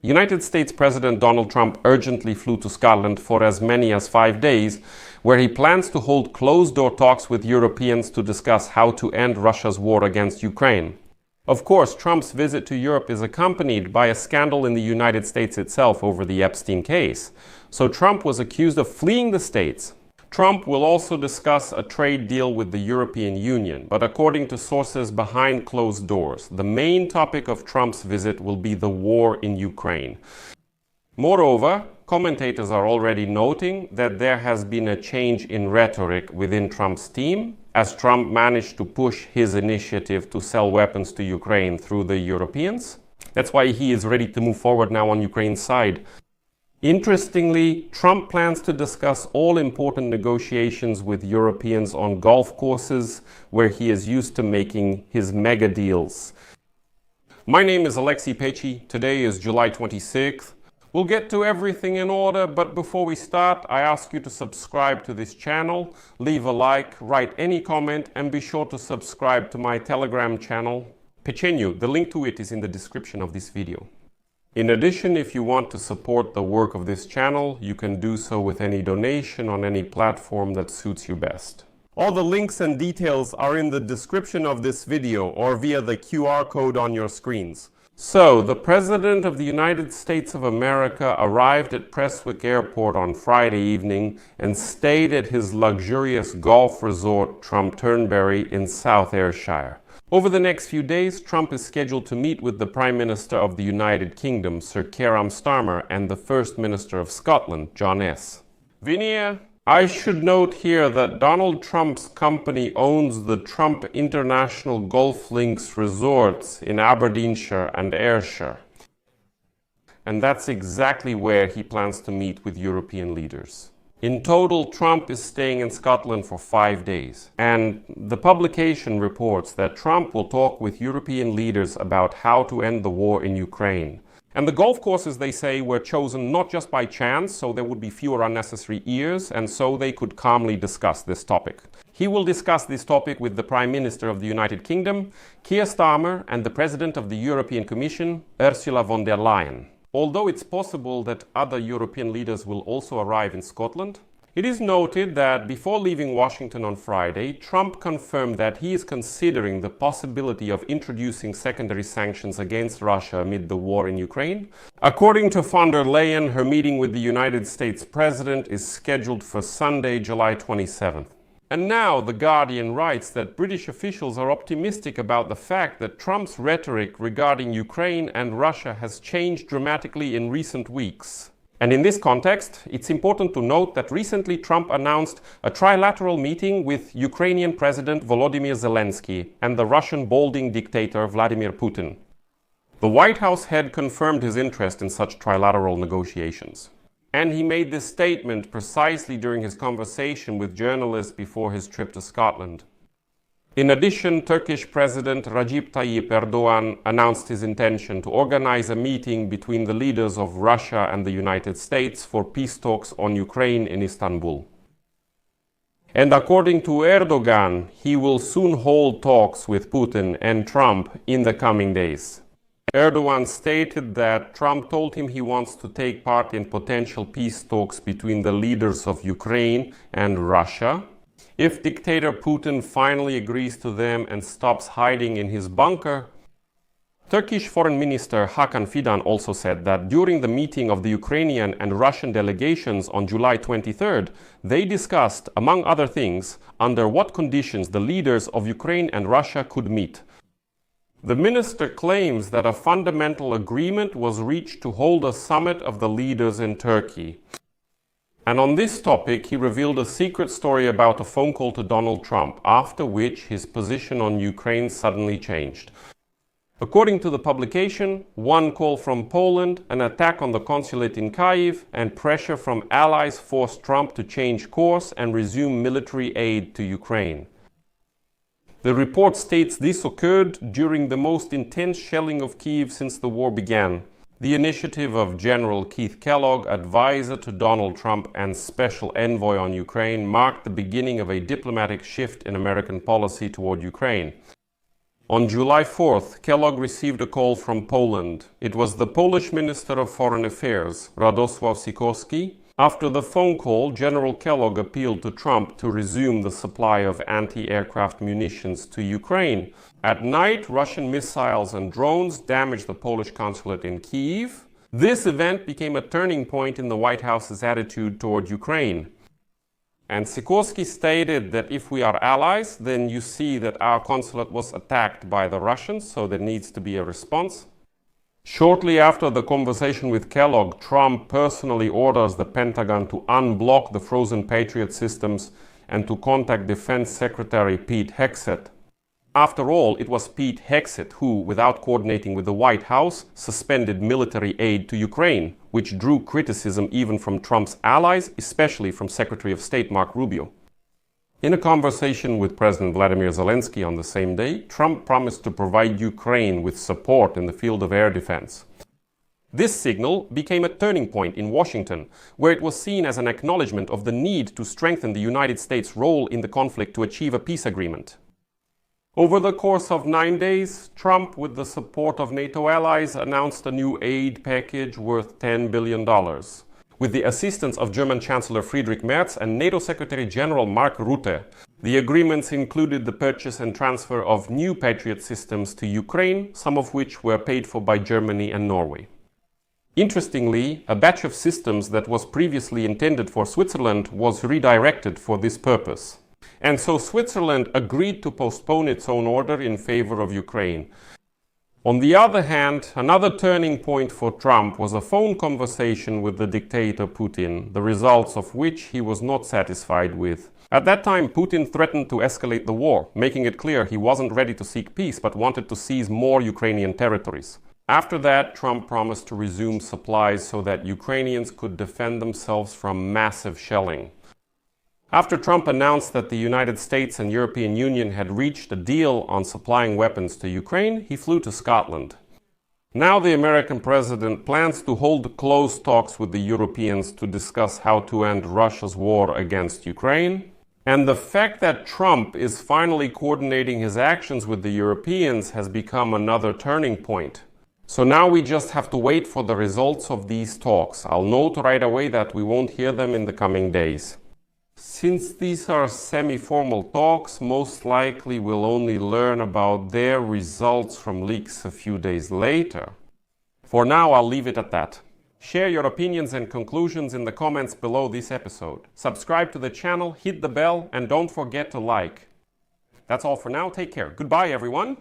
United States President Donald Trump urgently flew to Scotland for as many as 5 days, where he plans to hold closed-door talks with Europeans to discuss how to end Russia's war against Ukraine. Of course, Trump's visit to Europe is accompanied by a scandal in the United States itself over the Epstein case. So Trump was accused of fleeing the States. Trump will also discuss a trade deal with the European Union, but according to sources behind closed doors, the main topic of Trump's visit will be the war in Ukraine. Moreover, commentators are already noting that there has been a change in rhetoric within Trump's team, as Trump managed to push his initiative to sell weapons to Ukraine through the Europeans. That's why he is ready to move forward now on Ukraine's side. Interestingly, Trump plans to discuss all important negotiations with Europeans on golf courses, where he is used to making his mega deals. My name is Alexei Pechi. Today is July 26th. We'll get to everything in order, but before we start, I ask you to subscribe to this channel, leave a like, write any comment, and be sure to subscribe to my Telegram channel, Pechenyu. The link to it is in the description of this video. In addition, if you want to support the work of this channel, you can do so with any donation on any platform that suits you best. All the links and details are in the description of this video or via the QR code on your screens. So, the President of the United States of America arrived at Prestwick Airport on Friday evening and stayed at his luxurious golf resort Trump Turnberry in South Ayrshire. Over the next few days, Trump is scheduled to meet with the Prime Minister of the United Kingdom, Sir Keir Starmer, and the First Minister of Scotland, John S. Vinaya. I should note here that Donald Trump's company owns the Trump International Golf Links resorts in Aberdeenshire and Ayrshire. And that's exactly where he plans to meet with European leaders. In total, Trump is staying in Scotland for 5 days, and the publication reports that Trump will talk with European leaders about how to end the war in Ukraine. And the golf courses, they say, were chosen not just by chance, so there would be fewer unnecessary ears, and so they could calmly discuss this topic. He will discuss this topic with the Prime Minister of the United Kingdom, Keir Starmer, and the President of the European Commission, Ursula von der Leyen. Although it's possible that other European leaders will also arrive in Scotland, it is noted that before leaving Washington on Friday, Trump confirmed that he is considering the possibility of introducing secondary sanctions against Russia amid the war in Ukraine. According to von der Leyen, her meeting with the United States President is scheduled for Sunday, July 27th. And now The Guardian writes that British officials are optimistic about the fact that Trump's rhetoric regarding Ukraine and Russia has changed dramatically in recent weeks. And in this context, it's important to note that recently Trump announced a trilateral meeting with Ukrainian President Volodymyr Zelensky and the Russian balding dictator Vladimir Putin. The White House head confirmed his interest in such trilateral negotiations. And he made this statement precisely during his conversation with journalists before his trip to Scotland. In addition, Turkish President Recep Tayyip Erdogan announced his intention to organize a meeting between the leaders of Russia and the United States for peace talks on Ukraine in Istanbul. And according to Erdogan, he will soon hold talks with Putin and Trump in the coming days. Erdogan stated that Trump told him he wants to take part in potential peace talks between the leaders of Ukraine and Russia. If dictator Putin finally agrees to them and stops hiding in his bunker. Turkish Foreign Minister Hakan Fidan also said that during the meeting of the Ukrainian and Russian delegations on July 23rd, they discussed, among other things, under what conditions the leaders of Ukraine and Russia could meet. The minister claims that a fundamental agreement was reached to hold a summit of the leaders in Turkey. And on this topic, he revealed a secret story about a phone call to Donald Trump, after which his position on Ukraine suddenly changed. According to the publication, one call from Poland, an attack on the consulate in Kyiv, and pressure from allies forced Trump to change course and resume military aid to Ukraine. The report states this occurred during the most intense shelling of Kyiv since the war began. The initiative of General Keith Kellogg, advisor to Donald Trump and special envoy on Ukraine, marked the beginning of a diplomatic shift in American policy toward Ukraine. On July 4th, Kellogg received a call from Poland. It was the Polish Minister of Foreign Affairs, Radosław Sikorski. After the phone call, General Kellogg appealed to Trump to resume the supply of anti-aircraft munitions to Ukraine. At night, Russian missiles and drones damaged the Polish consulate in Kyiv. This event became a turning point in the White House's attitude toward Ukraine. And Sikorski stated that if we are allies, then you see that our consulate was attacked by the Russians, so there needs to be a response. Shortly after the conversation with Kellogg, Trump personally orders the Pentagon to unblock the frozen Patriot systems and to contact Defense Secretary Pete Hegseth. After all, it was Pete Hegseth who, without coordinating with the White House, suspended military aid to Ukraine, which drew criticism even from Trump's allies, especially from Secretary of State Marco Rubio. In a conversation with President Vladimir Zelensky on the same day, Trump promised to provide Ukraine with support in the field of air defense. This signal became a turning point in Washington, where it was seen as an acknowledgement of the need to strengthen the United States' role in the conflict to achieve a peace agreement. Over the course of 9 days, Trump, with the support of NATO allies, announced a new aid package worth $10 billion. With the assistance of German Chancellor Friedrich Merz and NATO Secretary General Mark Rutte. The agreements included the purchase and transfer of new Patriot systems to Ukraine, some of which were paid for by Germany and Norway. Interestingly, a batch of systems that was previously intended for Switzerland was redirected for this purpose. And so Switzerland agreed to postpone its own order in favor of Ukraine. On the other hand, another turning point for Trump was a phone conversation with the dictator Putin, the results of which he was not satisfied with. At that time, Putin threatened to escalate the war, making it clear he wasn't ready to seek peace but wanted to seize more Ukrainian territories. After that, Trump promised to resume supplies so that Ukrainians could defend themselves from massive shelling. After Trump announced that the United States and European Union had reached a deal on supplying weapons to Ukraine, he flew to Scotland. Now the American president plans to hold close talks with the Europeans to discuss how to end Russia's war against Ukraine. And the fact that Trump is finally coordinating his actions with the Europeans has become another turning point. So now we just have to wait for the results of these talks. I'll note right away that we won't hear them in the coming days. Since these are semi-formal talks, most likely we'll only learn about their results from leaks a few days later. For now, I'll leave it at that. Share your opinions and conclusions in the comments below this episode. Subscribe to the channel, hit the bell, and don't forget to like. That's all for now. Take care. Goodbye, everyone.